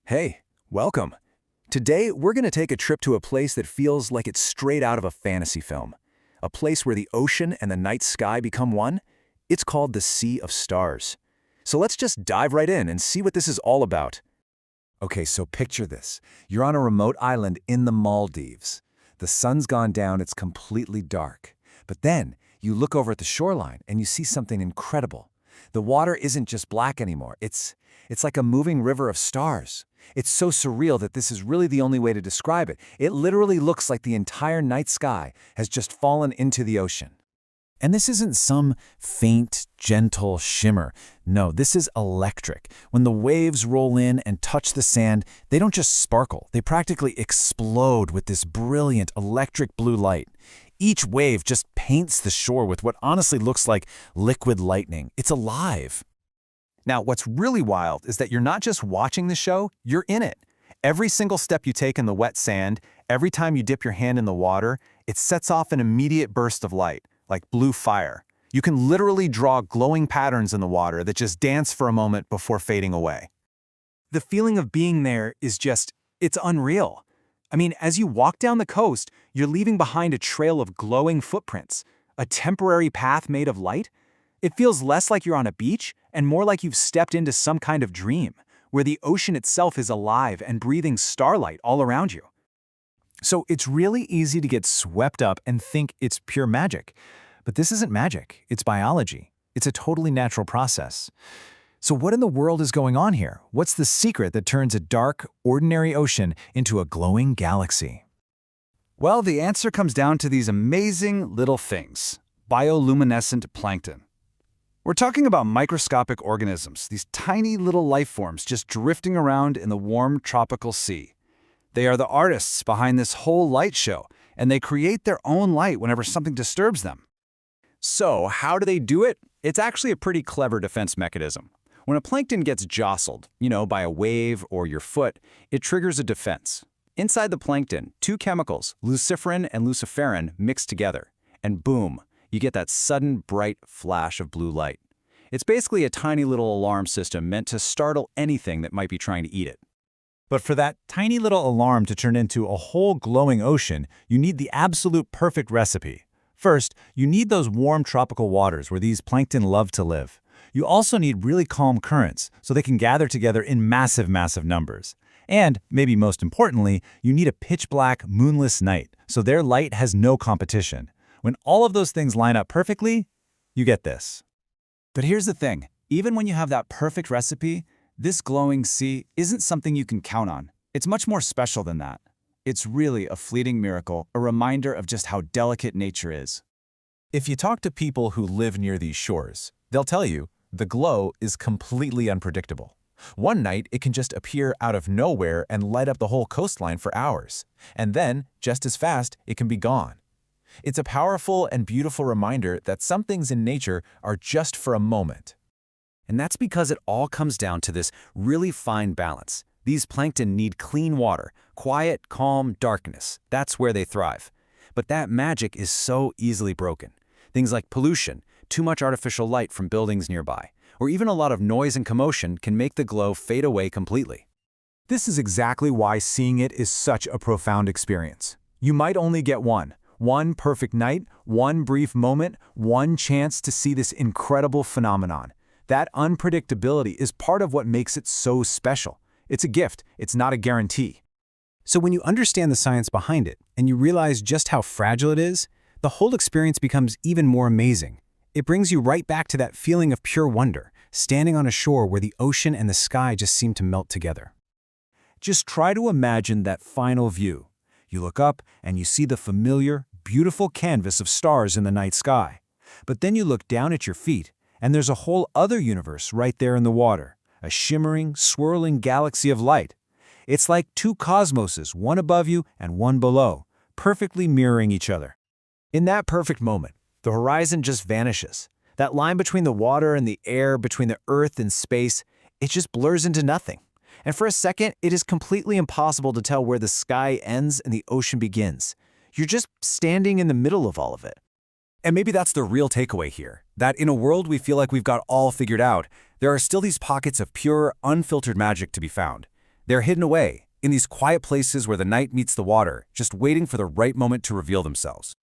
Hey, welcome. Today, we're going to take a trip to a place that feels like it's straight out of a fantasy film. A place where the ocean and the night sky become one. It's called the Sea of Stars. So let's just dive right in and see what this is all about. Okay, so picture this. You're on a remote island in the Maldives. The sun's gone down, it's completely dark. But then, you look over at the shoreline and you see something incredible. The water isn't just black anymore, it's like a moving river of stars. It's so surreal that this is really the only way to describe it. It literally looks like the entire night sky has just fallen into the ocean. And this isn't some faint, gentle shimmer. No, this is electric. When the waves roll in and touch the sand, they don't just sparkle, they practically explode with this brilliant electric blue light. Each wave just paints the shore with what honestly looks like liquid lightning. It's alive. Now, what's really wild is that you're not just watching the show, you're in it. Every single step you take in the wet sand, every time you dip your hand in the water, it sets off an immediate burst of light, like blue fire. You can literally draw glowing patterns in the water that just dance for a moment before fading away. The feeling of being there is it's unreal. I mean, as you walk down the coast, you're leaving behind a trail of glowing footprints, a temporary path made of light. It feels less like you're on a beach and more like you've stepped into some kind of dream, where the ocean itself is alive and breathing starlight all around you. So it's really easy to get swept up and think it's pure magic. But this isn't magic, it's biology. It's a totally natural process. So what in the world is going on here? What's the secret that turns a dark, ordinary ocean into a glowing galaxy? Well, the answer comes down to these amazing little things: bioluminescent plankton. We're talking about microscopic organisms, these tiny little life forms just drifting around in the warm tropical sea. They are the artists behind this whole light show, and they create their own light whenever something disturbs them. So, how do they do it? It's actually a pretty clever defense mechanism. When a plankton gets jostled, by a wave or your foot, it triggers a defense. Inside the plankton, two chemicals, luciferin and luciferin, mix together, and boom, you get that sudden, bright flash of blue light. It's basically a tiny little alarm system meant to startle anything that might be trying to eat it. But for that tiny little alarm to turn into a whole glowing ocean, you need the absolute perfect recipe. First, you need those warm tropical waters where these plankton love to live. You also need really calm currents so they can gather together in massive, massive numbers. And, maybe most importantly, you need a pitch-black, moonless night so their light has no competition. When all of those things line up perfectly, you get this. But here's the thing, even when you have that perfect recipe, this glowing sea isn't something you can count on. It's much more special than that. It's really a fleeting miracle, a reminder of just how delicate nature is. If you talk to people who live near these shores, they'll tell you the glow is completely unpredictable. One night, it can just appear out of nowhere and light up the whole coastline for hours. And then, just as fast, it can be gone. It's a powerful and beautiful reminder that some things in nature are just for a moment. And that's because it all comes down to this really fine balance. These plankton need clean water, quiet, calm darkness. That's where they thrive. But that magic is so easily broken. Things like pollution, too much artificial light from buildings nearby, or even a lot of noise and commotion can make the glow fade away completely. This is exactly why seeing it is such a profound experience. You might only get one perfect night, one brief moment, one chance to see this incredible phenomenon. That unpredictability is part of what makes it so special. It's a gift, it's not a guarantee. So when you understand the science behind it, and you realize just how fragile it is, the whole experience becomes even more amazing. It brings you right back to that feeling of pure wonder, standing on a shore where the ocean and the sky just seem to melt together. Just try to imagine that final view. You look up and you see the familiar, beautiful canvas of stars in the night sky. But then you look down at your feet, and there's a whole other universe right there in the water, a shimmering, swirling galaxy of light. It's like two cosmoses, one above you and one below, perfectly mirroring each other. In that perfect moment, the horizon just vanishes. That line between the water and the air, between the earth and space, it just blurs into nothing. And for a second, it is completely impossible to tell where the sky ends and the ocean begins. You're just standing in the middle of all of it. And maybe that's the real takeaway here, that in a world we feel like we've got all figured out, there are still these pockets of pure, unfiltered magic to be found. They're hidden away, in these quiet places where the night meets the water, just waiting for the right moment to reveal themselves.